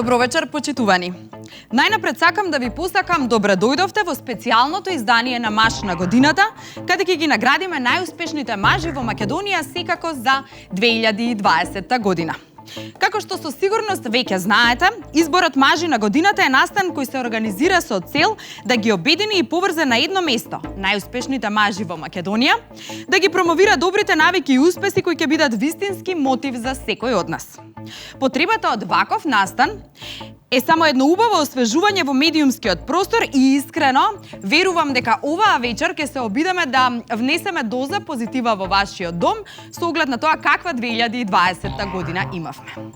Добро вечер, почитувани. Најнапред сакам да ви посакам добре дојдовте во специјалното издание на Маж на годината, каде ќе ги наградиме најуспешните мажи во Македонија секако за 2020 година. Како што со сигурност веќе знаете, изборот Мажи на годината е настан кој се организира со цел да ги обедини и поврзе на едно место најуспешните мажи во Македонија, да ги промовира добрите навики и успеси кои ќе бидат вистински мотив за секој од нас. Потребата од ваков настан е само едно убаво освежување во медиумскиот простор и искрено верувам дека оваа вечер ќе се обидеме да внесеме доза позитива во вашиот дом со оглед на тоа каква 2020 година имавме.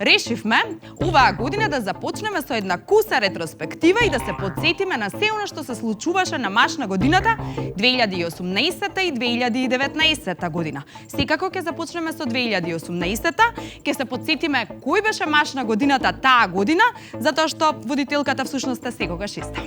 Решивме оваа година да започнеме со една куса ретроспектива и да се потсетиме на се она што се случуваше на Маж на годината 2018 и 2019 година. Секако ќе започнеме со 2018-та, ќе се потсетиме кој беше Маж на годината таа година, затоа што водителката всушност е секогаш иста.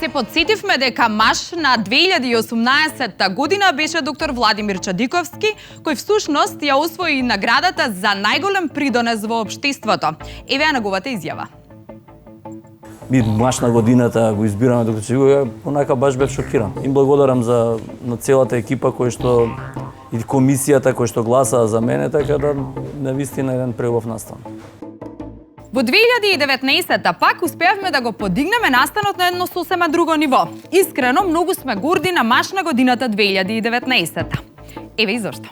Се подсетивме дека Маж на 2018 година беше доктор Владимир Чадиковски, кој всушност ја освои наградата за најголем придонес во општеството. Еве ја неговата изјава. Маж на годината го избираме доктор Чадиковски, онака баш бев шокиран. Им благодарам на целата екипа кој што и комисијата кој што гласаа за мене, така да навистина еден преубав настан. Во 2019-та пак успеавме да го подигнеме настанот на едно сосема друго ниво. Искрено, многу сме горди на Маж на годината 2019-та. Еве и зашто.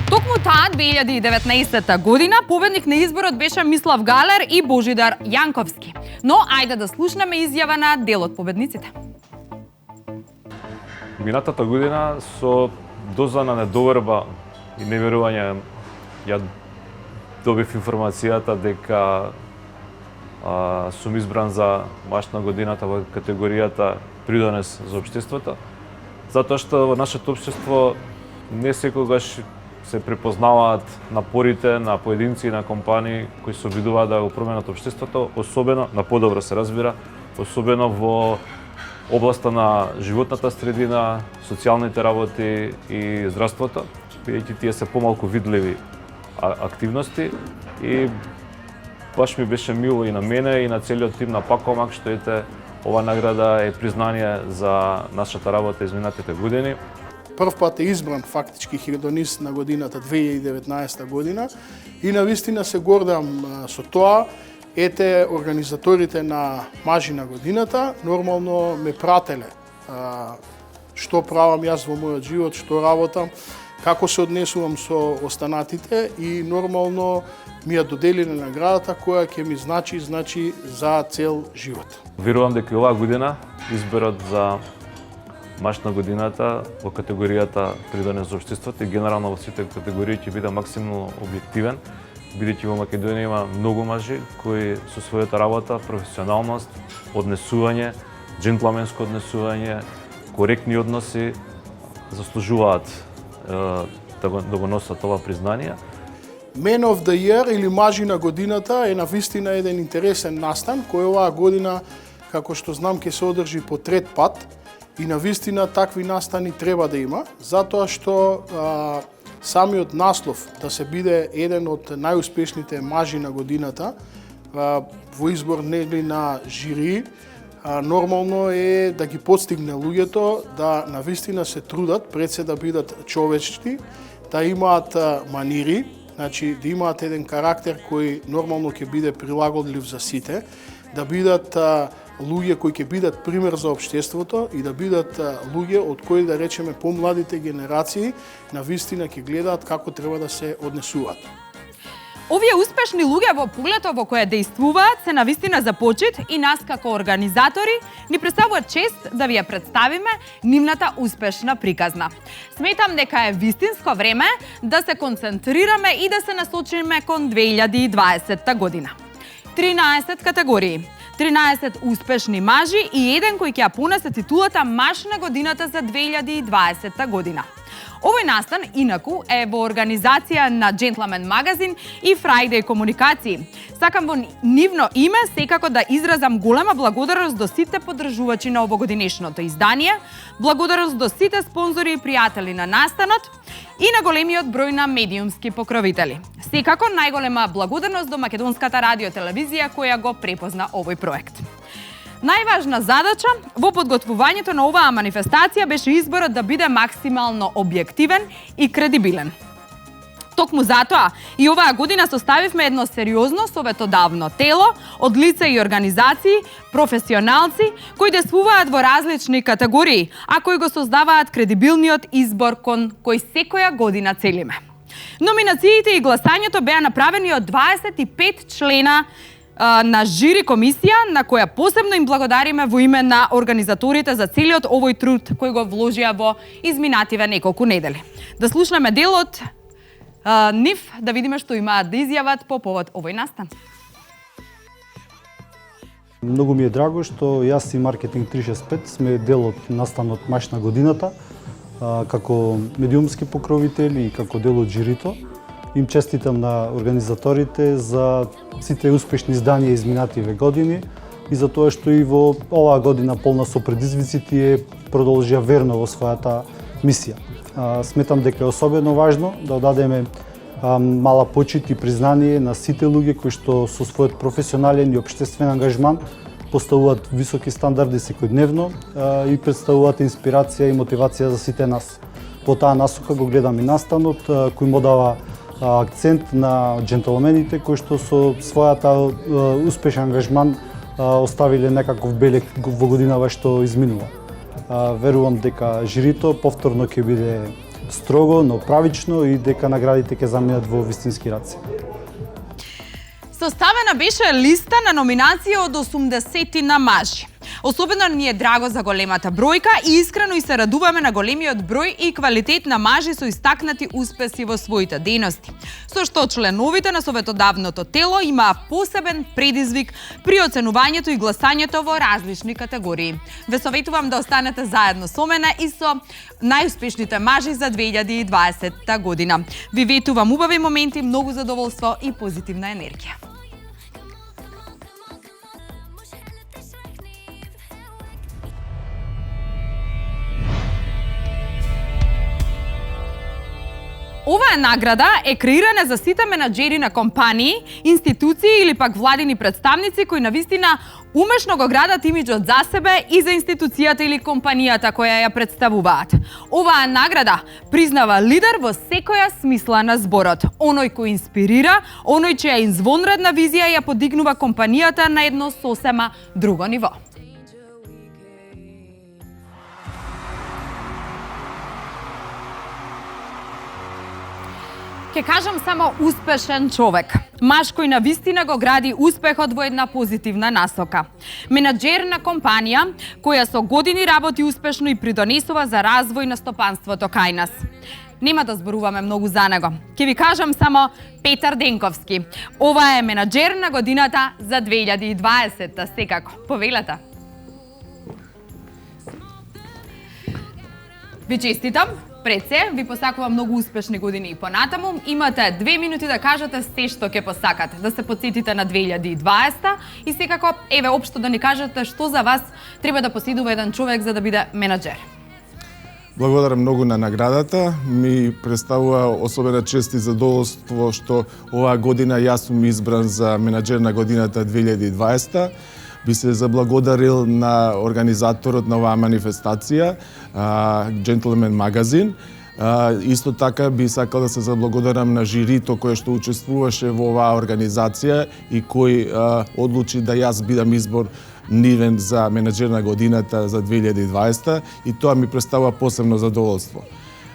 Токму таа 2019 година победник на изборот беше Мислав Галер и Божидар Јанковски. Но ајде да слушнеме изјава на дел од победниците. Минатата година со доза на недоверба и неверување ја добив информацијата дека сум избран за Маж на годината во категоријата придонес за општеството, затоа што во нашето општество не секогаш се препознаваат напорите на поединци и на компании кои се обидуваат да го променат општеството, особено на подобро се разбира, особено во областа на животната средина, социјалните работи и здравството, бидејќи тие се помалку видливи активности и баш ми беше мило и на мене и на целиот тим на Пакомак што ова награда е признание за нашата работа изминатите години. Прв пат е избран фактички хирдонист на годината 2019 година и навистина се гордам со тоа. Ете, организаторите на Мажи на годината нормално ме прателе што правам јас во мојот живот, што работам, како се однесувам со останатите и нормално ми ја доделиле наградата која ќе ми значи за цел живот. Верувам дека оваа година изборот за Маш на годината во категоријата придонес за општеството и генерално во сите категории ќе биде максимално објективен, бидејќи во Македонија има многу мажи кои со својата работа, професионалност, однесување, џентлменско однесување, коректни односи заслужуваат да го носат ова признание. Men of the Year или Мажи на годината е навистина еден интересен настан кој оваа година, како што знам, ќе се одржи по трет пат и навистина такви настани треба да има, затоа што самиот наслов да се биде еден од најуспешните мажи на годината во избор нели на жири, нормално е да ги подстигне луѓето да навистина се трудат пред се да бидат човечни, да имаат манири, значи да имаат еден карактер кој нормално ќе биде прилагодлив за сите, да бидат луѓе кои ќе бидат пример за општеството и да бидат луѓе од кои, да речеме, помладите генерации навистина ќе гледаат како треба да се однесуваат. Овие успешни луѓе во полето во кое действуваат се навистина за почит и нас како организатори ни представува чест да ви ја представиме нивната успешна приказна. Сметам дека е вистинско време да се концентрираме и да се насочиме кон 2020 година. 13 категории, 13 успешни мажи и еден кој ќе ја понесе титулата Маж на годината за 2020 година. Овој настан, инаку, е во организација на Gentleman Magazine и Friday Комуникации. Сакам во нивно име секако да изразам голема благодарност до сите поддржувачи на овогодинешното издание, благодарност до сите спонзори и пријатели на настанот и на големиот број на медиумски покровители. Секако најголема благодарност до Македонската радиотелевизија која го препозна овој проект. Најважна задача во подготвувањето на оваа манифестација беше изборот да биде максимално објективен и кредибилен. Токму затоа и оваа година составивме едно сериозно советодавно тело од лица и организации, професионалци кои действуваат во различни категории, а кои го создаваат кредибилниот избор кон кој секоја година целиме. Номинациите и гласањето беа направени од 25 члена на жири комисија, на која посебно им благодариме во име на организаторите за целиот овој труд кој го вложија во изминативе неколку недели. Да слушнеме дел од нив, да видиме што имаат да изјават по повод овој настан. Многу ми е драго што јас и Маркетинг 365 сме дел од настанот Маж на годината, како медиумски покровители и како дел од жирито. Им честитам на организаторите за сите успешни изданија изминативе години и за тоа што и во оваа година полна со предизвици тие продолжија верно во својата мисија. Сметам дека е особено важно да одадеме мала почит и признание на сите луѓе кои што со својот професионален и општествен ангажман поставуваат високи стандарди секојдневно и представуваат инспирација и мотивација за сите нас. Во таа насока го гледам и настанот кој му дава акцент на џентлмените кои што со својата успешен ангажман оставиле некаков белег во годинава што изминува. Верувам дека жирито повторно ќе биде строго, но правично и дека наградите ќе заминат во вистински раци. Составена беше листа на номинации од 80 на мажи. Особено ни е драго за големата бројка и искрено и се радуваме на големиот број и квалитет на мажи со истакнати успеси во своите дејности. Со што членовите на советодавното тело имаа посебен предизвик при оценувањето и гласањето во различни категории. Ве советувам да останете заедно со мене и со најуспешните мажи за 2020 година. Ви ветувам убави моменти, многу задоволство и позитивна енергија. Оваа награда е креирана за сите менаџери на компании, институции или пак владини представници кои навистина умешно го градат имиџот за себе и за институцијата или компанијата која ја представуваат. Оваа награда признава лидер во секоја смисла на зборот, оној кој инспирира, оној чија извонредна визија ја подигнува компанијата на едно сосема друго ниво. Ке кажам само успешен човек. Маж кој на вистина го гради успехот во една позитивна насока. Менаџер на компанија која со години работи успешно и придонесува за развој на стопанството кај нас. Нема да зборуваме многу за него. Ќе ви кажам само Петар Денковски. Ова е менаџер на годината за 2020, секако. Повелете. Ви честитам. Пред се, ви посакувам многу успешни години и понатаму. Имате 2 минути да кажете се што ќе посакате. Да се подсетите на 2020 и секако, еве, општо да ни кажете што за вас треба да поседува еден човек за да биде менаџер. Благодарам многу на наградата. Ми представува особена чест и задоволство што оваа година јас сум избран за менаџер на годината 2020. Би се заблагодарил на организаторот на оваа манифестација, Gentleman Magazine. Исто така би сакал да се заблагодарам на жирито кое што учествуваше во оваа организација и кој одлучи да јас бидам избор нивен за менаџер на годината за 2020 и тоа ми представува посебно задоволство.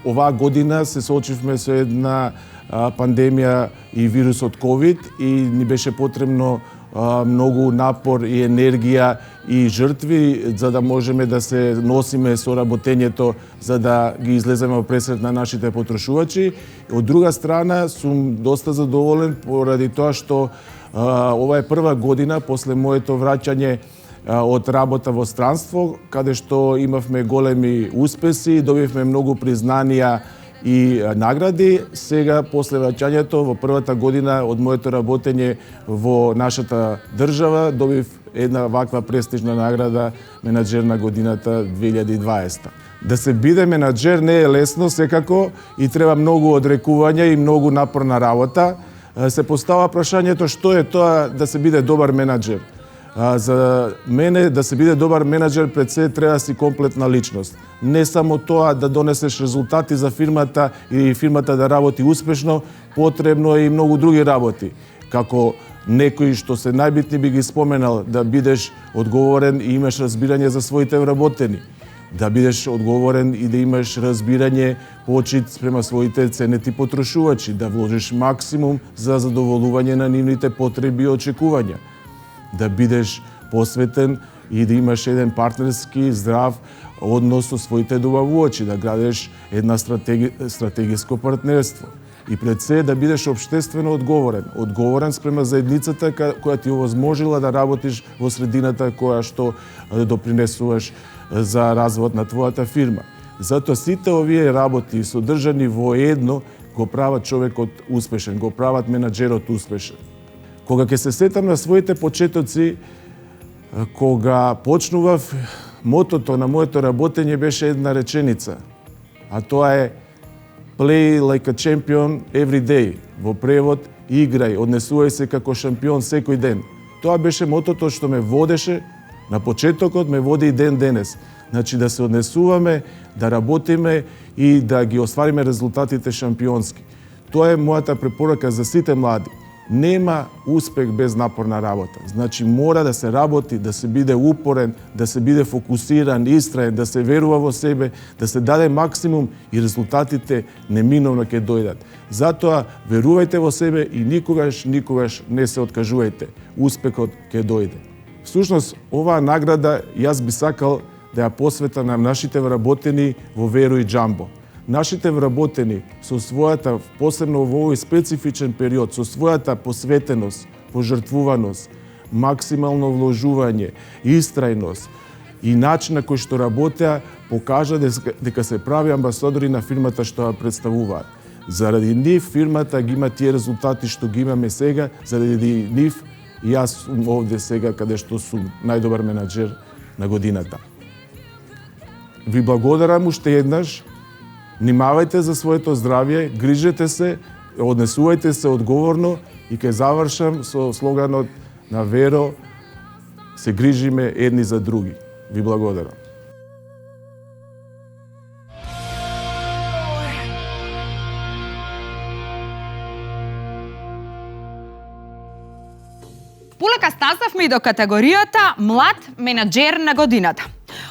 Оваа година се соочивме со една пандемија и вирусот COVID и ни беше потребно многу напор и енергија и жртви за да можеме да се носиме со работењето за да ги излеземе во пресрет на нашите потрошувачи. Од друга страна сум доста задоволен поради тоа што ова е прва година после моето враќање од работа во странство, каде што имавме големи успеси, добивме многу признанија и награди. Сега, после враќањето, во првата година од моето работење во нашата држава, добив една ваква престижна награда менаџер на годината 2020. Да се биде менаџер не е лесно, секако, и треба многу одрекување и многу напорна работа. Се постава прашањето што е тоа да се биде добар менаџер. За мене да се биде добар менаџер пред се треба да си комплетна личност. Не само тоа да донесеш резултати за фирмата и фирмата да работи успешно, потребно е и многу други работи. Како некои што се најбитни би ги споменал, да бидеш одговорен и имаш разбирање за своите вработени. Да бидеш одговорен и да имаш разбирање, почит спрема своите ценети потрошувачи, да вложиш максимум за задоволување на нивните потреби и очекувања. Да бидеш посветен и да имаш еден партнерски, здрав однос со своите добавувачи, да градиш една стратегиско партнерство. И пред се да бидеш општествено одговорен. Одговорен спрема заедницата која ти овозможила да работиш во средината која што допринесуваш за развојот на твојата фирма. Затоа сите овие работи содржани во едно го прават човекот успешен, го прават менаџерот успешен. Кога ќе се сетам на своите почетоци, кога почнував, мотото на моето работење беше една реченица, а тоа е Play like a champion every day. Во превод, играј, однесувај се како шампион секој ден. Тоа беше мотото што ме водеше, на почетокот ме води и ден денес. Значи да се однесуваме, да работиме и да ги оствариме резултатите шампионски. Тоа е мојата препорака за сите млади. Нема успех без напорна работа. Значи мора да се работи, да се биде упорен, да се биде фокусиран, истраен, да се верува во себе, да се даде максимум и резултатите неминовно ќе дојдат. Затоа верувајте во себе и никогаш не се откажувајте. Успехот ќе дојде. Всушност, оваа награда јас би сакал да ја посветам на нашите вработени во Веру и Джамбо. Нашите вработени со својата, посебно во овој специфичен период, со својата посветеност, пожртвуваност, максимално вложување, истрајност и начин на кој што работеа, покажа дека се прави амбасадори на фирмата што ја представуваат. Заради нив фирмата ги има тие резултати што ги имаме сега, заради нив и јас сум овде сега каде што сум најдобар менаџер на годината. Ви благодарам уште еднаш. Внимавајте за своето здравје, грижете се, однесувајте се одговорно и ќе завршам со слоганот на Веро: се грижиме едни за други. Ви благодарам. Полека стаснавме и до категоријата Млад менаџер на годината.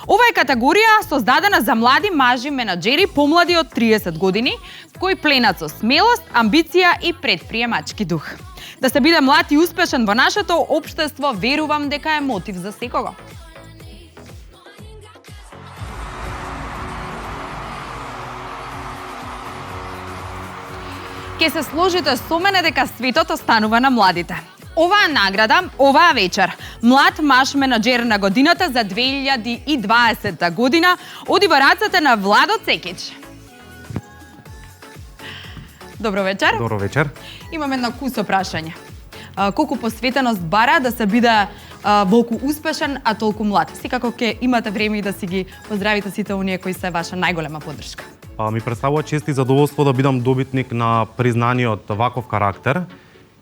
Ова е категорија создадена за млади мажи менаџери помлади од 30 години, кои пленат со смелост, амбиција и предприемачки дух. Да се биде млад и успешен во нашето општество, верувам дека е мотив за секого. Ке се сложите со мене дека светот останува на младите. Оваа награда, оваа вечер, млад маж менаџер на годината за 2020 година, оди во рацете на Владо Цекич. Добро вечер. Добро вечер. Имам едно кусо прашање. Колку посветеност бара да се биде волку успешен, а толку млад? Секако ќе имате време и да си ги поздравите сите оние кои се ваша најголема поддршка. Ми представува чест и задоволство да бидам добитник на признание од ваков карактер.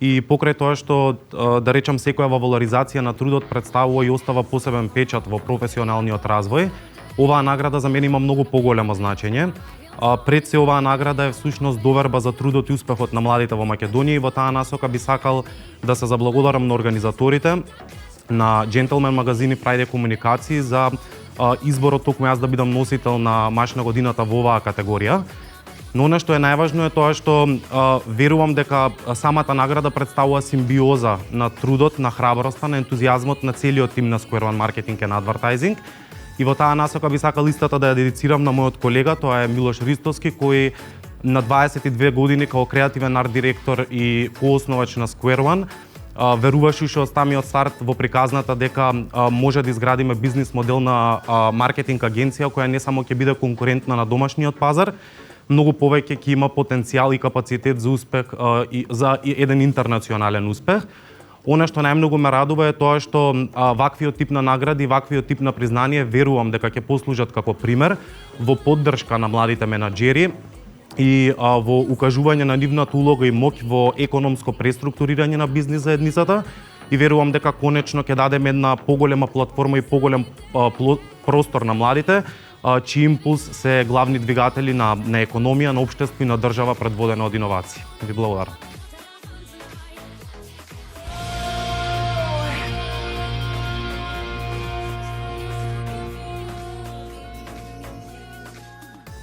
И покрај тоа што, да речам, секоја валоризација на трудот представува и остава посебен печат во професионалниот развој, оваа награда за мене има многу поголемо значење. Пред се оваа награда е всушност доверба за трудот и успехот на младите во Македонија и во таа насока би сакал да се заблагодарам на организаторите, на Gentleman магазини Friday комуникации за изборот токму јас да бидам носител на маж на годината во оваа категорија. Но она што е најважно е тоа што верувам дека самата награда представува симбиоза на трудот, на храброста, на ентузијазмот на целиот тим на Square One Marketing and Advertising. И во таа насока би сакал истата да ја дедицирам на мојот колега, тоа е Милош Ристовски, кој на 22 години као креативен арт директор и коосновач на Square One веруваше уште од самиот старт во приказната дека може да изградиме бизнис модел на маркетинг агенција која не само ќе биде конкурентна на домашниот пазар, многу повеќе ќе има потенцијал и капацитет за успех и за еден интернационален успех. Она што најмногу ме радува е тоа што ваквиот тип на награди, ваквиот тип на признание верувам дека ќе послужат како пример во поддршка на младите менаџери и во укажување на нивната улога и моќ во економско преструктурирање на бизнис заедницата и верувам дека конечно ќе дадеме една поголема платформа и поголем простор на младите, чиј импулс се главни двигатели на економија, на општество и на држава предводена од иновации. Ви благодарам.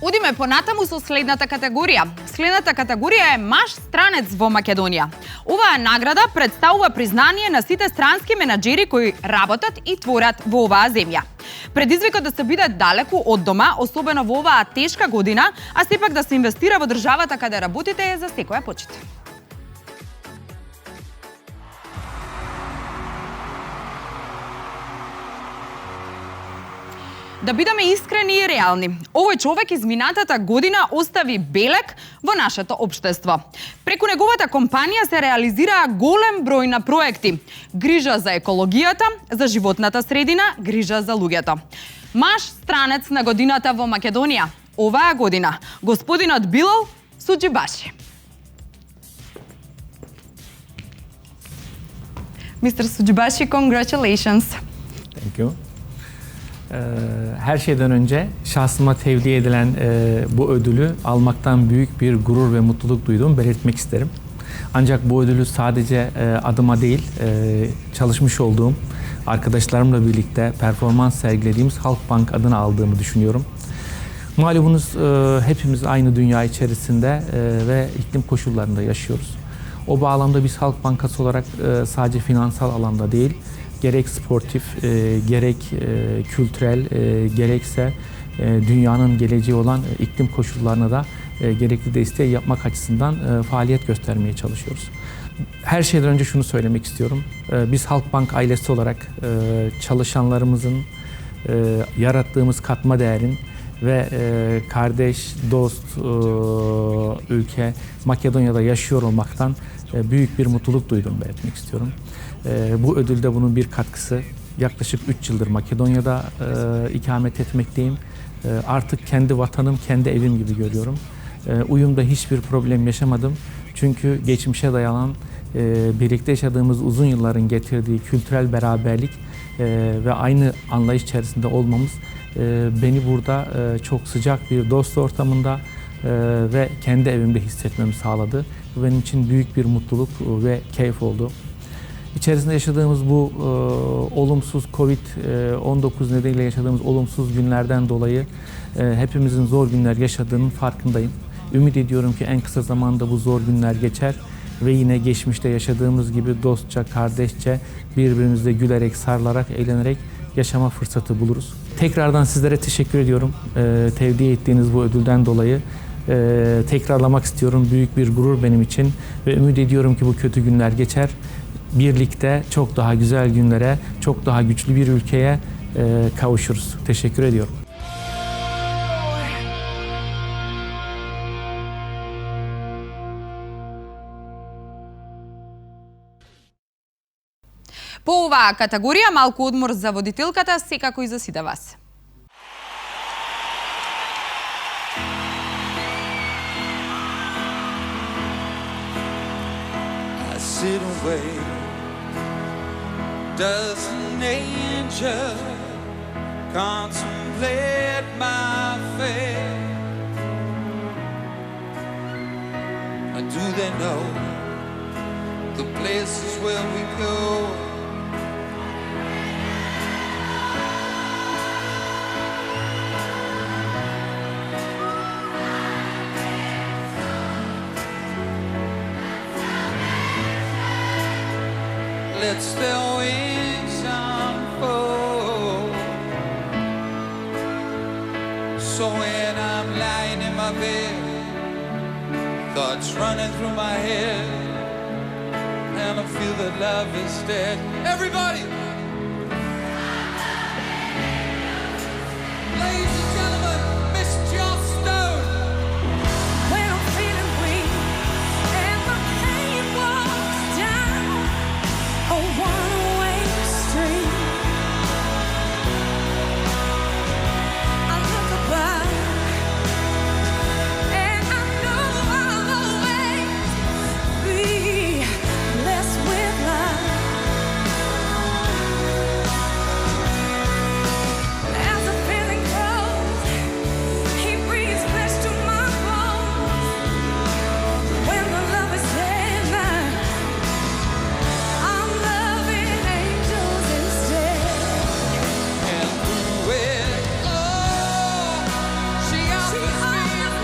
Одиме понатаму со следната категорија. Следната категорија е маж странец во Македонија. Оваа награда представува признание на сите странски менаџери кои работат и творат во оваа земја. Предизвикот да се биде далеку од дома, особено во оваа тешка година, а сепак да се инвестира во државата каде работите е за секоја почит. Да бидеме искрени и реални, овој човек изминатата година остави белег во нашето општество. Преку неговата компанија се реализираа голем број на проекти. Грижа за екологијата, за животната средина, грижа за луѓето. Маж странец на годината во Македонија. Оваа година, господинот Билал Суџибаши. Mr. Sujibashi, congratulations. Thank you. Her şeyden önce şahsıma tevdi edilen bu ödülü almaktan büyük bir gurur ve mutluluk duyduğumu belirtmek isterim. Ancak bu ödülü sadece adıma değil, çalışmış olduğum arkadaşlarımla birlikte performans sergilediğimiz Halkbank adına aldığımı düşünüyorum. Malumunuz hepimiz aynı dünya içerisinde ve iklim koşullarında yaşıyoruz. O bağlamda biz Halk Bankası olarak sadece finansal alanda değil, gerek sportif, gerek kültürel, gerekse dünyanın geleceği olan iklim koşullarına da gerekli desteği yapmak açısından faaliyet göstermeye çalışıyoruz. Her şeyden önce şunu söylemek istiyorum. Biz Halkbank ailesi olarak çalışanlarımızın yarattığımız katma değerin ve kardeş, dost ülke Makedonya'da yaşıyor olmaktan büyük bir mutluluk duyduğumu belirtmek istiyorum. Bu ödülde bunun bir katkısı. Yaklaşık 3 yıldır Makedonya'da ikamet etmekteyim. Artık kendi vatanım, kendi evim gibi görüyorum. Uyumda hiçbir problem yaşamadım. Çünkü geçmişe dayanan, birlikte yaşadığımız uzun yılların getirdiği kültürel beraberlik ve aynı anlayış içerisinde olmamız beni burada çok sıcak bir dost ortamında ve kendi evimde hissetmemi sağladı. Bu benim için büyük bir mutluluk ve keyif oldu. İçerisinde yaşadığımız bu olumsuz Covid-19 nedeniyle yaşadığımız olumsuz günlerden dolayı hepimizin zor günler yaşadığının farkındayım. Ümit ediyorum ki en kısa zamanda bu zor günler geçer ve yine geçmişte yaşadığımız gibi dostça, kardeşçe, birbirimizle gülerek, sarılarak, eğlenerek yaşama fırsatı buluruz. Tekrardan sizlere teşekkür ediyorum. Tevdi ettiğiniz bu ödülden dolayı tekrarlamak istiyorum. Büyük bir gurur benim için ve ümit ediyorum ki bu kötü günler geçer. Birlikte çok daha güzel günlere, çok daha güçlü bir ülkeye kavuşuruz. Teşekkür ediyorum. По оваа категорија малку одмор за водителката, секако и за сите вас. I sit and wait. Does an angel contemplate my fate? Or do they know the places where we go? Let's their wings unfold. So when I'm lying in my bed, thoughts running through my head, and I feel that love is dead. Everybody! Ladies and gentlemen, Miss Joss Stone. When I'm feeling weak and the pain walks down a one-way street, I look above and I know I'll always be blessed with love. As the feeling grows, He breathes flesh to my bones. When the love is tender, I'm loving angels instead. And through it all, she offers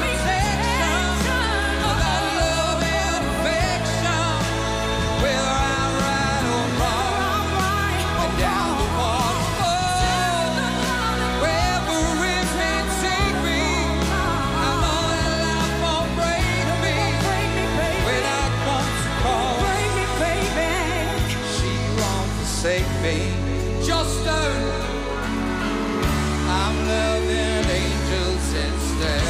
me protection, all that love and affection. Whether I'm right or wrong, and down the waterfall, wherever it may take me, I know that life won't break me. When I come to call, Break me, baby. she won't forsake me. Just don't. I'm loving angels instead.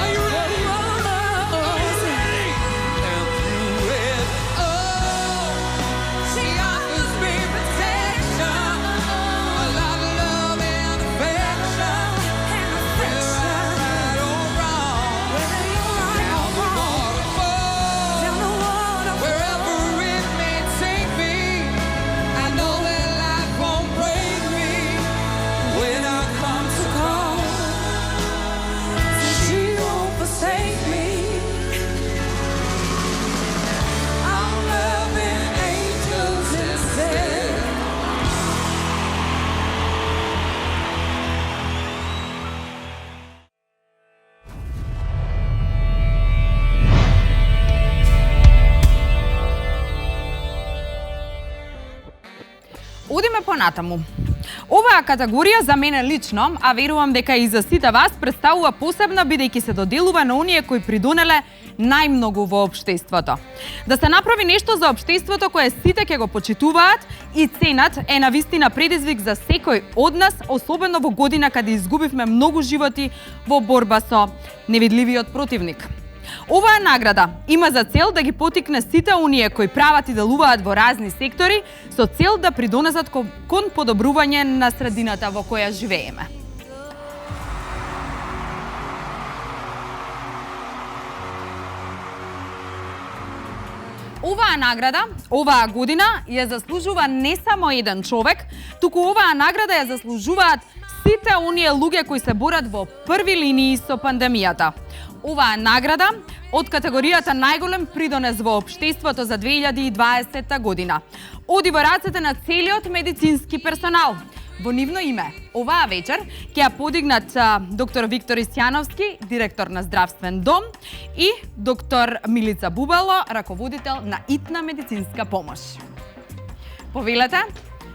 Are you ready? And through it all, she offers me protection, a lot of love and affection. Whether I'm right or wrong, down the waterfall, wherever it may take me, I know that life won't break me. When I come to call, She won't forsake me. I'm loving angels instead. Одиме понатаму. Оваа категорија за мене лично, а верувам дека и за сите вас, представува посебна бидејќи се доделува на оние кои придонеле најмногу во општеството. Да се направи нешто за општеството кое сите ќе го почитуваат и ценат е навистина предизвик за секој од нас, особено во година каде изгубивме многу животи во борба со невидливиот противник. Оваа награда има за цел да ги потикне сите оние кои прават и делуваат во разни сектори со цел да придонесат кон подобрување на средината во која живееме. Оваа награда, оваа година, ја заслужува не само еден човек, туку оваа награда ја заслужуваат сите оние луѓе кои се борат во први линии со пандемијата. Оваа награда од категоријата најголем придонес во општеството за 2020 година оди во рацете на целиот медицински персонал. Во нивно име, оваа вечер ќе ја подигнат доктор Виктор Исјановски, директор на Здравствен дом, и доктор Милица Бубало, раководител на итна медицинска помош. Повелете,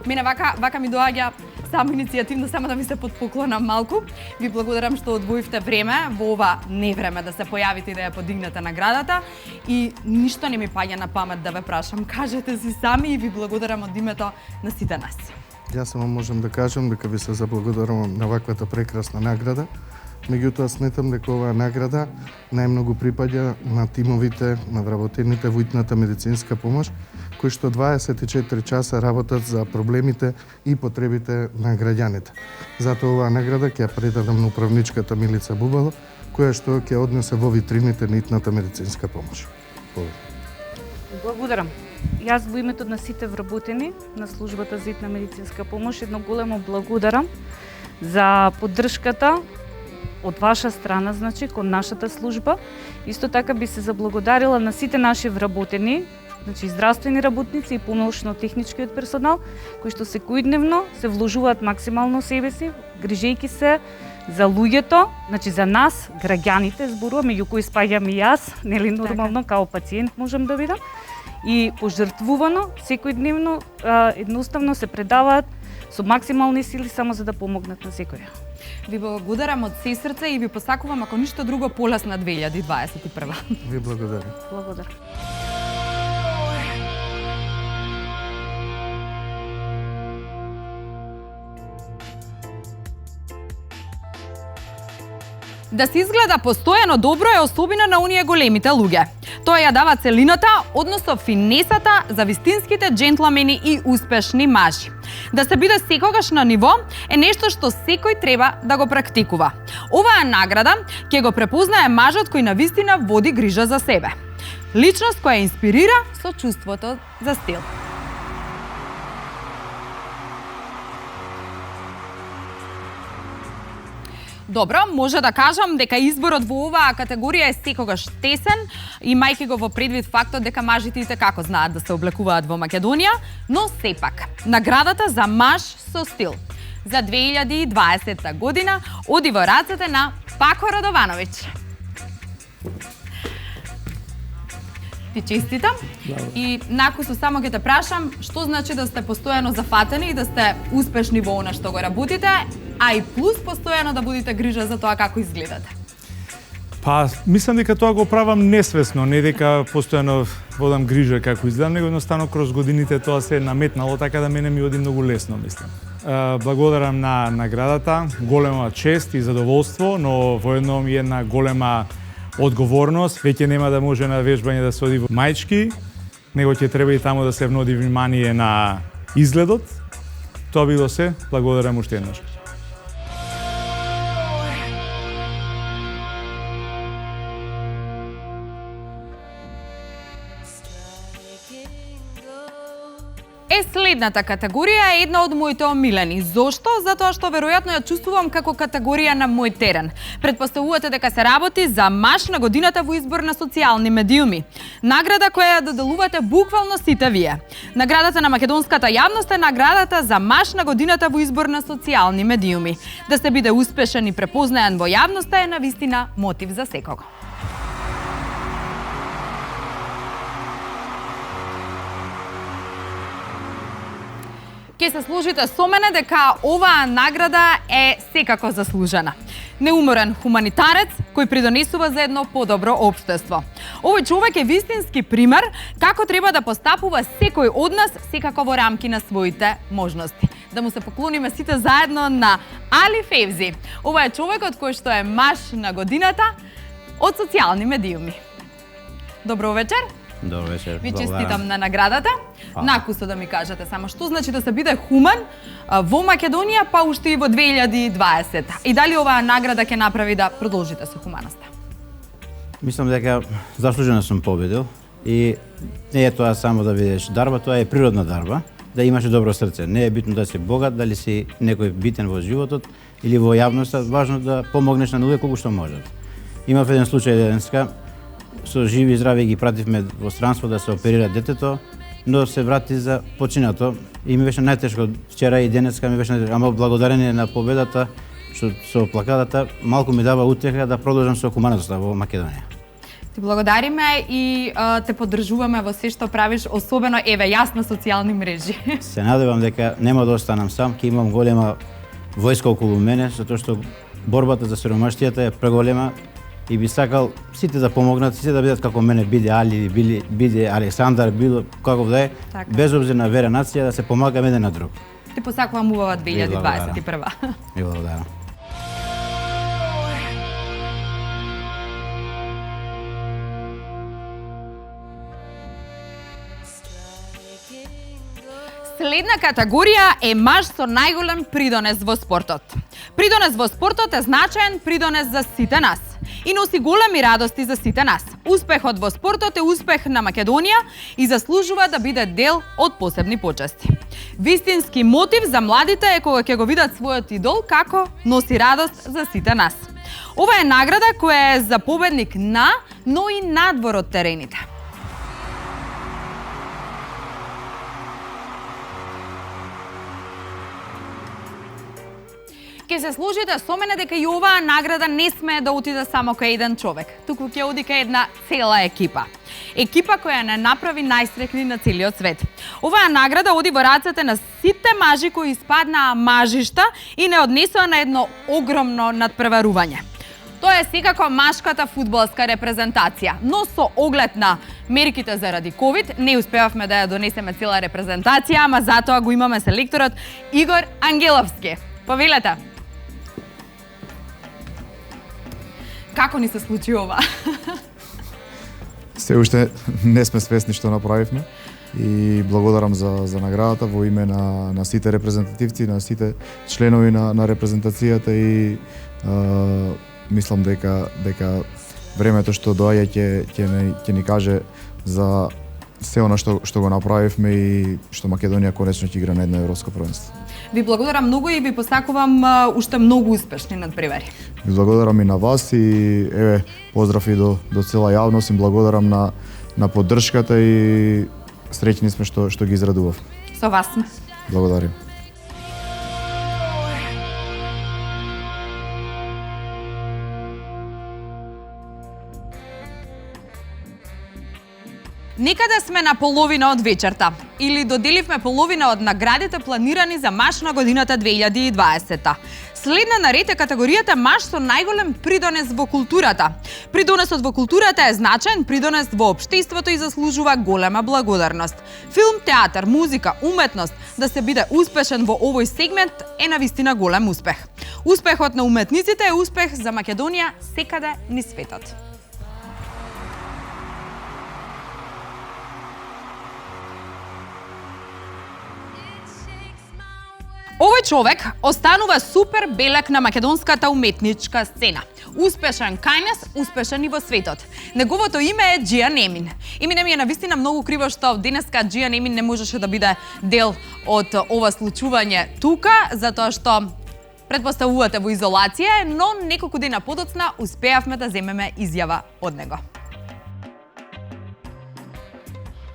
мене вака ми доаѓа само иницијативно, само да ми се подпоклонам малку. Ви благодарам што одвоивте време во ова невреме да се појавите и да ја подигнете наградата. И ништо не ми паѓа на памет да ве прашам. Кажете си сами и ви благодарам од името на сите нас. Јас само можам да кажам дека ви се заблагодарувам на ваквата прекрасна награда. Меѓутоа сметам дека оваа награда најмногу припаѓа на тимовите, на вработените во итната медицинска помош, кои што 24 часа работат за проблемите и потребите на граѓаните. Затоа оваа награда ќе ја предадам на управничката Милица Бубало, која што ќе однесе во витрините на итната медицинска помош. Благодарам. Јас во името на сите вработени на службата за итна медицинска помош едно големо благодарам за поддршката од ваша страна, значи, кон нашата служба. Исто така би се заблагодарила на сите наши вработени, значи здравствени работници и помошно-техничкиот персонал, кои што секојдневно се вложуваат максимално себе си, грижејќи се за луѓето, значи за нас, граѓаните, зборувам, меѓу кои спаѓам и јас, нели нормално, као пациент можам да видам, и пожртвувано, секојдневно, едноставно се предаваат со максимални сили само за да помогнат на секоја. Ви благодарам од се срце и ви посакувам, ако ништо друго, полесна 2021. Ви благодарам. Благодарам. Да се изгледа постојано добро е особина на оние големите луѓе. Тоа ја дава целината, односно финесата за вистинските джентлмени и успешни мажи. Да се биде секогаш на ниво е нешто што секој треба да го практикува. Оваа награда ќе го препознае мажот кој навистина води грижа за себе. Личност која инспирира со чувството за стил. Добро, може да кажам дека изборот во оваа категорија е секогаш тесен, имајќи го во предвид фактот дека мажите и како знаат да се облекуваат во Македонија, но сепак, наградата за маж со стил за 2020 година оди во рацете на Пако Радовановиќ. Ти честитам и накусу само ќе те прашам што значи да сте постојано зафатени и да сте успешни во она што го работите, а и плюс постојано да будете грижа за тоа како изгледате. Па, мислам дека тоа го правам несвесно, не дека постојано водам грижа како изгледам, него едноставно кроз годините тоа се наметнало, така да мене ми оди многу лесно, мислам. Благодарам на наградата, голема чест и задоволство, но воедно ми една голема одговорност, веќе нема да може на вежбање да се оди во мајчки, него ќе треба и таму да се вноди внимание на изгледот. Тоа било се, благодарам уште еднаш. Следната категорија е една од моите омилени. Зошто? Затоа што веројатно ја чувствувам како категорија на мој терен. Предпоставувате дека се работи за маж на годината во избор на социјални медиуми. Награда која ја доделувате буквално сите вие. Наградата на македонската јавност е наградата за маж на годината во избор на социјални медиуми. Да се биде успешен и препознаен во јавноста е навистина мотив за секого. Ке се сложите со мене дека оваа награда е секако заслужена. Неуморен хуманитарец кој придонесува за едно подобро општество. Овој човек е вистински пример како треба да постапува секој од нас секако во рамки на своите можности. Да му се поклониме сите заедно на Али Февзи. Ова е човекот кој што е маж на годината од социјални медиуми. Добро вечер. Добро вечер. Ви честитам на наградата. Накусо да ми кажете само што значи да се биде хуман во Македонија, па уште и во 2020. И дали оваа награда ќе направи да продолжите со хуманоста? Мислам дека заслужено сум победил и не е тоа само да видиш дарба, тоа е природна дарба, да имаш добро срце. Не е битно да си богат, дали си некој битен во животот или во јавноста, важно да помогнеш на луѓе колку што можат. Имав еден случај денеска, со живи и здрави ги пративме во странство да се оперира детето, но се врати за починато и ми беше најтешко вчера и денеска ми беше, ама благодарение на победата што со плакатата малку ми дава утеха да продолжам со хуманоста во Македонија. Ти благодариме и те поддржуваме во се што правиш, особено еве јас на социјални мрежи. Се надевам дека нема да останам сам, ќе имам голема војска околу мене, затоа што борбата за сиромаштијата е преголема и би сакал сите да помогнат, сите да бидат како мене, биде Али, биде Александар, било каков да е, без обзир на вера, нација, да се помагаме еден на друг. Ти посакувам убава 2021. И благодарам. Следна категорија е маж со најголем придонес во спортот. Придонес во спортот е значаен придонес за сите нас и носи големи радости за сите нас. Успехот во спортот е успех на Македонија и заслужува да биде дел од посебни почести. Вистински мотив за младите е кога ќе го видат својот идол како носи радост за сите нас. Ова е награда која е за победник на, но и надвор од терените. Ке се сложите со мене дека и оваа награда не смее да отиде само кај еден човек, туку ќе оди кај една цела екипа. Екипа која не направи најстрекни на целиот свет. Оваа награда оди во рацете на сите мажи кои испаднаа мажишта и не однесоа на едно огромно надпреварување. Тоа е секако машката фудбалска репрезентација, но со оглед на мерките заради ковид не успевавме да ја донесеме цела репрезентација, ама затоа го имаме селекторот Игор Ангеловски. Повелете. Како ни се случи ова? Се уште не сме свесни што направивме и благодарам за наградата во име на сите репрезентативци, на сите членови на репрезентацијата и мислам дека времето што доаѓа ќе ни каже за се она што го направивме и што Македонија конечно ќе игра на едно европско првенство. Ви благодарам многу и ви посакувам уште многу успешни надпревари. Ви благодарам и на вас и еве поздрав и до цела јавност, им благодарам на поддршката и среќни сме што ги израдував. Со вас сме. Благодарам. Некаде сме на половина од вечерта или доделивме половина од наградите планирани за маж на годината 2020. Следна на ред е категоријата маж со најголем придонес во културата. Придонесот во културата е значаен придонес во општеството и заслужува голема благодарност. Филм, театар, музика, уметност, да се биде успешен во овој сегмент е навистина голем успех. Успехот на уметниците е успех за Македонија секаде низ светот. Овој човек останува супер белек на македонската уметничка сцена. Успешен кај нас, успешен и во светот. Неговото име е Џијан Емин. И ми е навистина многу криво што денеска Џијан Емин не можеше да биде дел од ова случување тука, затоа што предпоставувате во изолација, но неколку дена подоцна успеавме да земеме изјава од него.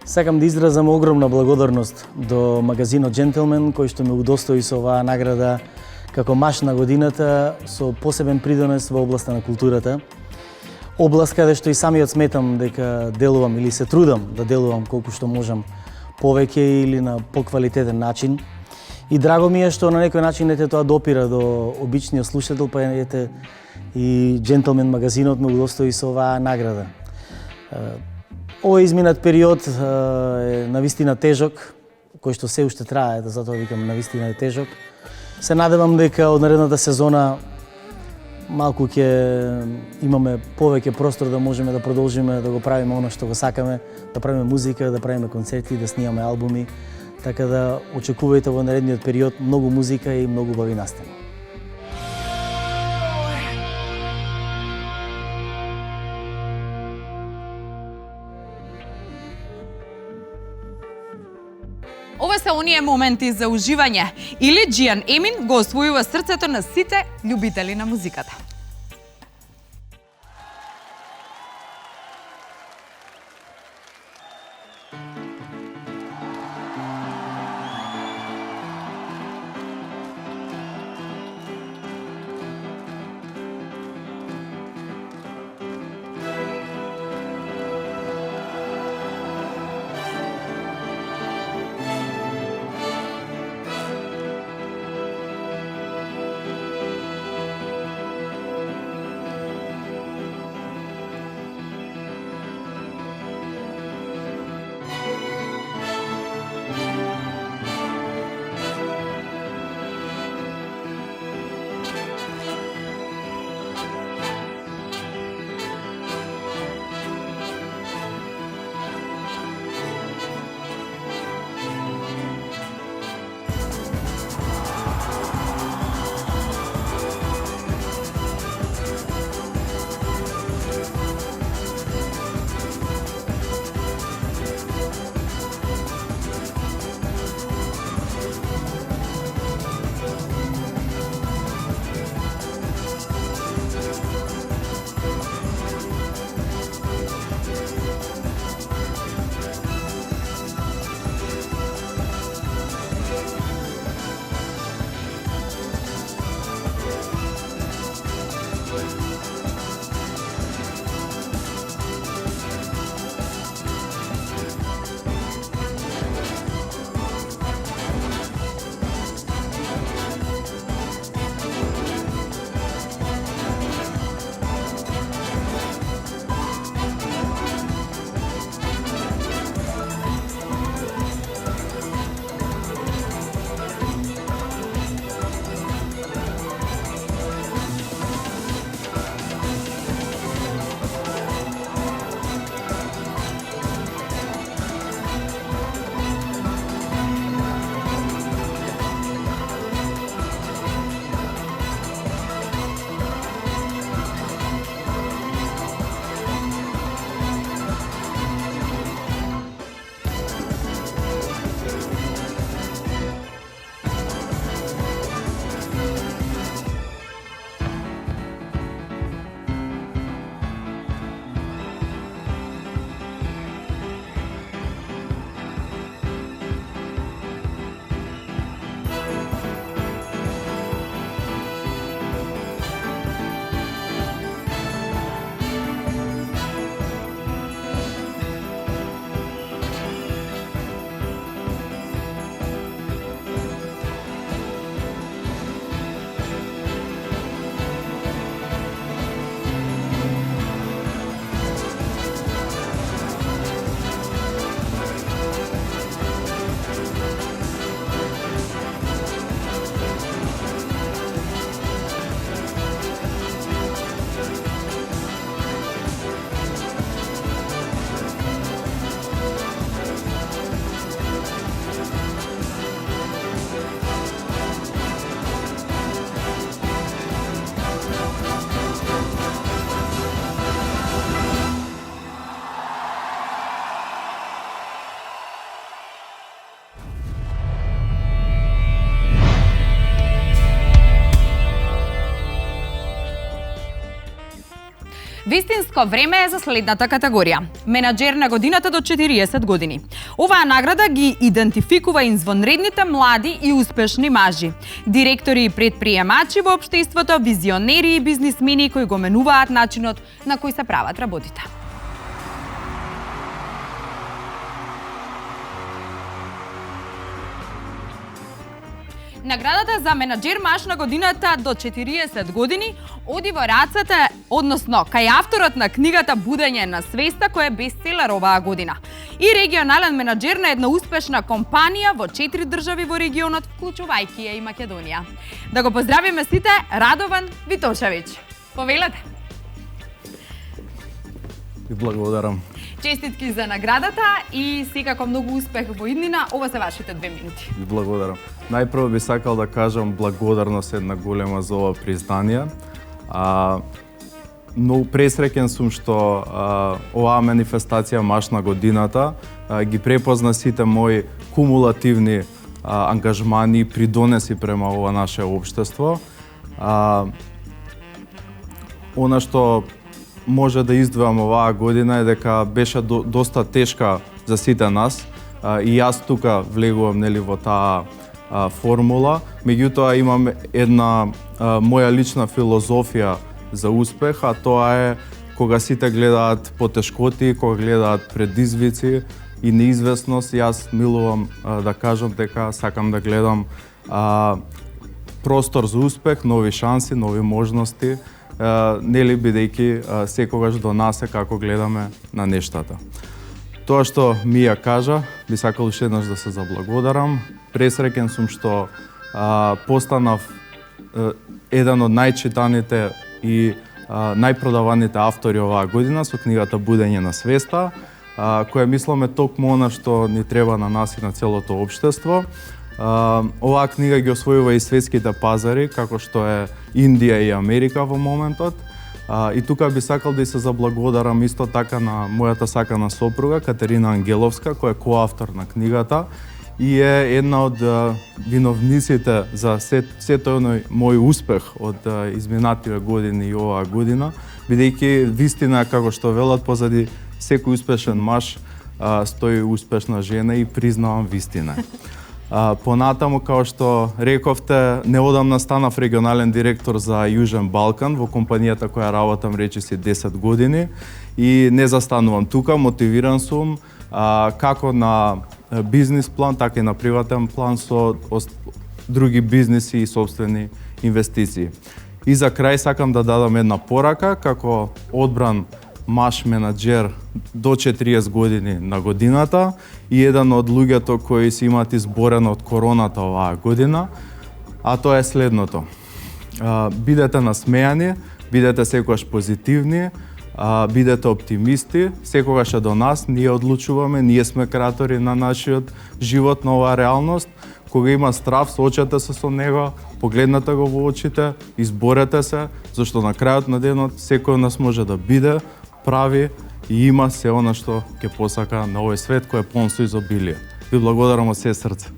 Сакам да изразам огромна благодарност до магазинот Gentleman, кој што ме удостои со оваа награда како маж на годината со посебен придонес во областа на културата. Област каде што и самиот сметам дека делувам или се трудам да делувам колку што можам повеќе или на поквалитетен начин. И драго ми е што на некој начин ете тоа допира до обичниот слушател, па ете и Gentleman магазинот ме удостои со оваа награда. Овој изминат период е навистина тежок, кој што се уште трае, затоа викам навистина е тежок. Се надевам дека од наредната сезона малку ќе имаме повеќе простор да можеме да продолжиме да го правиме оно што го сакаме, да правиме музика, да правиме концерти, да снимаме албуми. Така да очекувајте во наредниот период многу музика и многу убави настани. Ова се оние моменти за уживање или Џијан Емин го освојува срцето на сите љубители на музиката. Вистинско време е за следната категорија. Менаџер на годината до 40 години. Оваа награда ги идентификува извонредните млади и успешни мажи, директори и предприемачи во општеството, визионери и бизнисмени кои го менуваат начинот на кој се прават работите. Наградата за менаџер маж на годината до 40 години оди во рацете, односно кај авторот на книгата Будење на свеста, кој е бестселер оваа година, и регионален менаџер на една успешна компанија во 4 држави во регионот, вклучувајќи ја и Македонија. Да го поздравиме сите Радован Витошевиќ. Повелете. Ви благодарам. Честитки за наградата и секако многу успех во иднина. Ова се вашите 2 минути. Ви благодарам. Најпрво би сакал да кажам благодарност една голема за ова признание. Многу пресреќен сум што оваа манифестација Маш на годината ги препозна сите мои кумулативни ангажмани и придонеси према ова наше општество. Она што може да издвојам оваа година е дека беше доста тешка за сите нас и јас тука влегувам нели во таа формула. Меѓутоа имам една моја лична филозофија за успех, а тоа е кога сите гледаат потешкоти, кога гледаат предизвици и неизвестност, јас милувам да кажам дека сакам да гледам простор за успех, нови шанси, нови можности, нели бидејќи секогаш до нас е како гледаме на нештата. Тоа што Мија кажа, би сакал уште еднаш да се заблагодарам. Пресреќен сум што постанав еден од најчитаните и најпродаваните автори оваа година со книгата Будење на свеста, која мисламе токму она што ни треба на нас и на целото општество. Оваа книга ги освојува и светските пазари, како што е Индија и Америка во моментот. И тука би сакал да се заблагодарам исто така на мојата сакана сопруга Катерина Ангеловска, која е коавтор на книгата и е една од виновниците за сето мој успех од изминативе години и оваа година, бидејќи вистина како што велат позади секој успешен маж стои успешна жена и признавам вистина. Понатаму, како што рековте, неодамна станав регионален директор за Јужен Балкан во компанијата која работам речиси 10 години и не застанувам тука, мотивиран сум како на бизнис план, така и на приватен план со други бизниси и собствени инвестиции. И за крај сакам да дадам една порака како одбран маж менаџер до 40 години на годината и еден од луѓето кои се имаат изборено од короната оваа година, а тоа е следното. Бидете насмејани, бидете секогаш позитивни, бидете оптимисти, секогаш е до нас, ние одлучуваме, ние сме креатори на нашиот живот, на оваа реалност. Кога има страв, соочете се со него, погледнете го во очите, изборете се, зашто на крајот на денот секој од нас може да биде, прави и има се она што ќе посака на овој свет кој е полн со изобилие. Ви благодарам од се срце.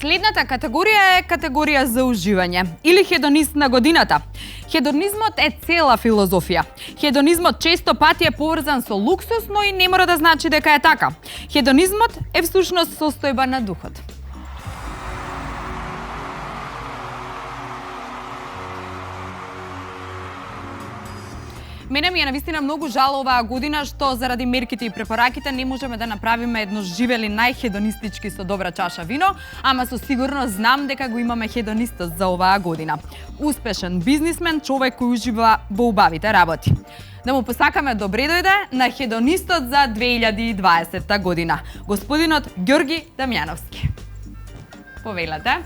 Следната категорија е категорија за уживање или хедонист на годината. Хедонизмот е цела филозофија. Хедонизмот често пати е поврзан со луксус, но и не мора да значи дека е така. Хедонизмот е всушност состојба на духот. Мене ми е навистина многу жал оваа година што заради мерките и препораките не можеме да направиме едно живели најхедонистички со добра чаша вино, ама со сигурност знам дека го имаме хедонистот за оваа година. Успешен бизнисмен, човек кој ужива во убавите работи. Да му посакаме добре дојде на хедонистот за 2020 година, господинот Ѓорги Дамјановски. Повелете.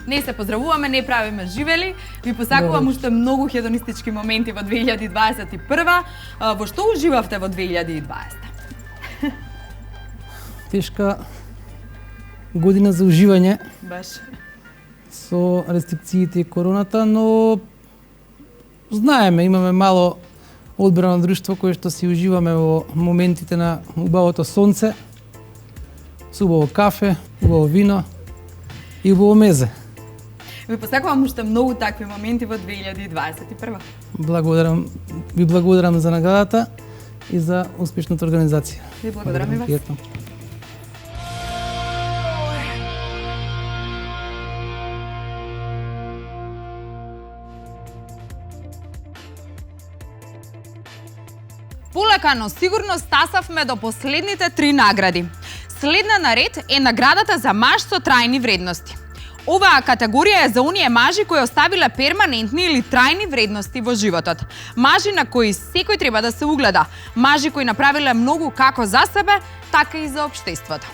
Не се поздравуваме, не правиме живели. Ви посакувам уште многу хедонистички моменти во 2021. Во што уживавте во 2020? Тешка година за уживање. Баш. Со рестрикциите и короната, но знаеме, имаме мало одбрано друштво кое што си уживаме во моментите на убавото сонце, со убаво кафе, убаво вино и убаво мезе. Ви посакувам уште многу такви моменти во 2021. Ви благодарам за наградата и за успешната организација. Ви благодарам и вас. Пријатно. Полека, но сигурно стасавме до последните 3 награди. Следна наред е наградата за маж со трајни вредности. Оваа категорија е за оние мажи кои оставиле перманентни или трајни вредности во животот. Мажи на кои секој треба да се угледа. Мажи кои направиле многу како за себе, така и за општеството.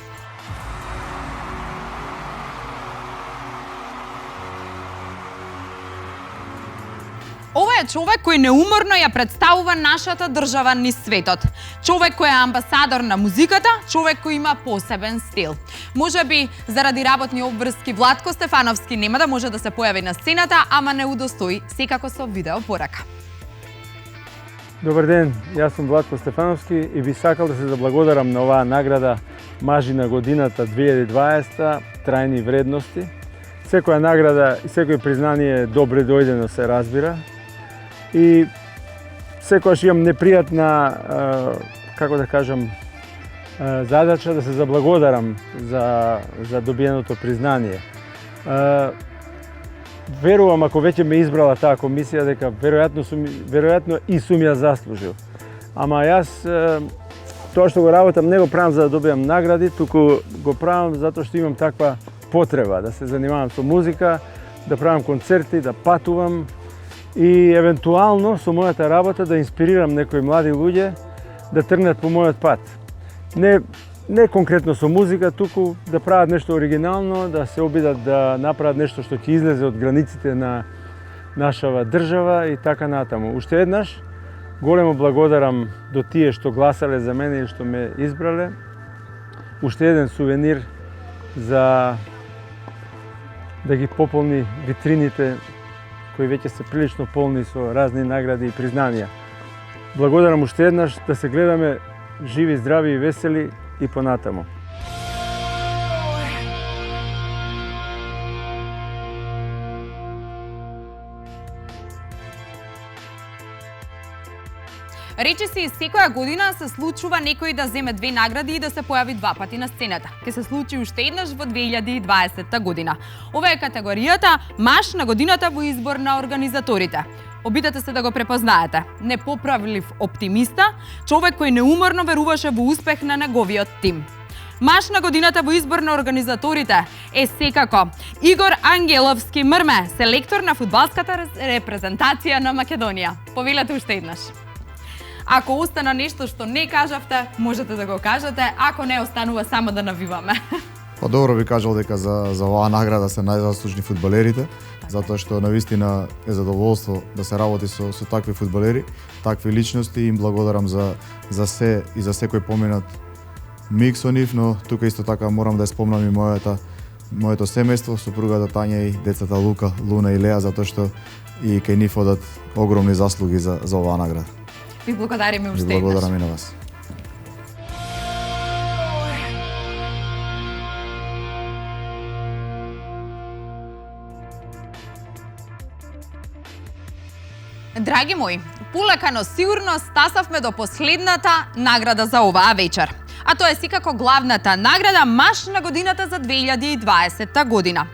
Ова е човек кој неуморно ја представува нашата држава низ светот. Човек кој е амбасадор на музиката, човек кој има посебен стил. Можеби заради работни обврски Владко Стефановски нема да може да се појави на сцената, ама не удостои секако со видео порака. Добар ден, јас сум Владко Стефановски и би сакал да се заблагодарам на оваа награда Мажи на годината 2020, трајни вредности. Секоја награда и секој признание добре дојдено се разбира. И секогаш имам непријатна, како да кажам, задача да се заблагодарам за добиеното признание. Верувам, ако веќе ме избрала таа комисија, дека веројатно и сум ја заслужил. Ама јас тоа што го работам не го правам за да добијам награди, туку го правам затоа што имам таква потреба да се занимавам со музика, да правам концерти, да патувам и евентуално со мојата работа да инспирирам некои млади луѓе да тргнат по мојот пат. Не конкретно со музика, туку да прават нешто оригинално, да се обидат да направат нешто што ќе излезе од границите на нашава држава и така натаму. Уште еднаш, големо благодарам до тие што гласале за мене и што ме избрале. Уште еден сувенир за да ги пополни витрините кои веќе се прилично полни со разни награди и признанија. Благодарам уште еднаш, да се гледаме живи, здрави и весели и понатаму. Речиси, секоја година се случува некој да земе 2 награди и да се појави 2 пати на сцената. Ке се случи уште еднаш во 2020 година. Ова е категоријата Маж на годината во избор на организаторите. Обидете се да го препознаете. Непоправлив оптимиста, човек кој неуморно веруваше во успех на неговиот тим. Маж на годината во избор на организаторите е секако Игор Ангеловски Мрме, селектор на фудбалската репрезентација на Македонија. Повелете уште еднаш. Ако остана нешто што не кажавте, можете да го кажете, ако не, останува само да навиваме. Па добро би кажал дека за оваа награда се најзаслужни фудбалерите, затоа што навистина е задоволство да се работи со такви фудбалери, такви личности. Им благодарам за се и за секој поминат миг со нив, но тука исто така морам да спомнам и моето семејство, супругата Тања и децата Лука, Луна и Леа, затоа што и кај нив одат огромни заслуги за оваа награда. Ви благодариме уште еднаш. Ви благодарам и на вас. Драги мои, полека но сигурно стасавме до последната награда за оваа вечер. А тоа е секако главната награда Маж на годината за 2020 година.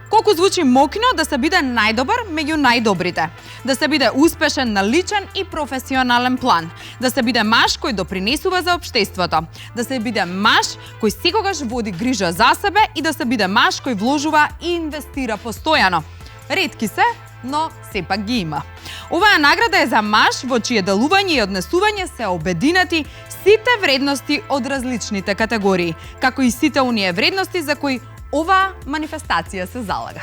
Колку звучи мокно да се биде најдобар меѓу најдобрите, да се биде успешен на личен и професионален план, да се биде маж кој допринесува за општеството, да се биде маж кој секогаш води грижа за себе и да се биде маж кој вложува и инвестира постојано. Ретки се, но сепак ги има. Оваа награда е за маж во чие делување и однесување се обединети сите вредности од различните категории, како и сите оние вредности за кои оваа манифестација се залага.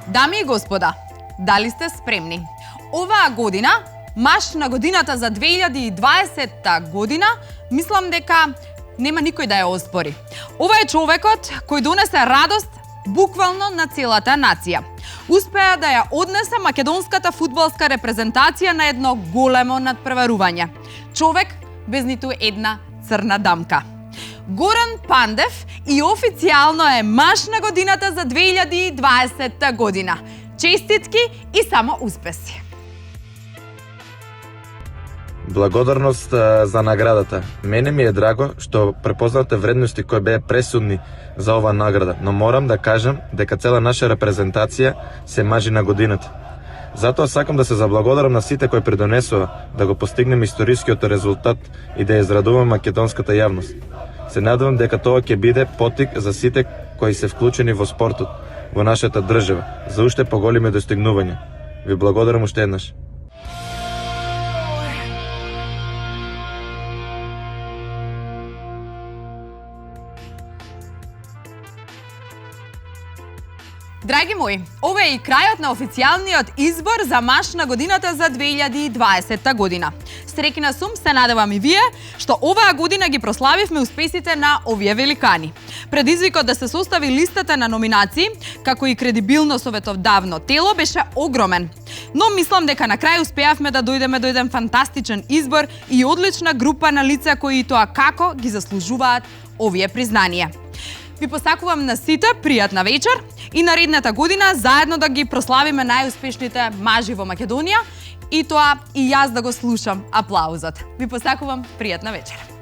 Дами и господа, дали сте спремни? Оваа година, Маж на годината за 2020 година, мислам дека нема никој да ја оспори. Ова е човекот кој донесе радост буквално на целата нација. Успеа да ја однесе македонската фудбалска репрезентација на едно големо надпреварување. Човек без ниту една црна дамка. Горан Пандев и официјално е Маж на годината за 2020 година. Честитки и само успеси! Благодарност за наградата. Мене ми е драго што препознате вредности кои беа пресудни за оваа награда, но морам да кажам дека цела наша репрезентација се мажи на годината. Затоа сакам да се заблагодарам на сите кои придонесува да го постигнеме историскиот резултат и да ја израдуваме македонската јавност. Се надевам дека тоа ќе биде поттик за сите кои се вклучени во спортот во нашата држава за уште поголеми достигнувања. Ви благодарам уште еднаш. Драги мои, ова е и крајот на официјалниот избор за маж на годината за 2020 година. Среќна сум, се надевам и вие, што оваа година ги прославивме успесите на овие великани. Предизвикот да се состави листата на номинации, како и кредибилно советодавно тело, беше огромен. Но мислам дека на крај успеавме да дојдеме до еден фантастичен избор и одлична група на лица кои тоа како ги заслужуваат овие признанија. Ви посакувам на сите пријатна вечер и наредната година заедно да ги прославиме најуспешните мажи во Македонија и тоа и јас да го слушам аплаузот. Ви посакувам пријатна вечер.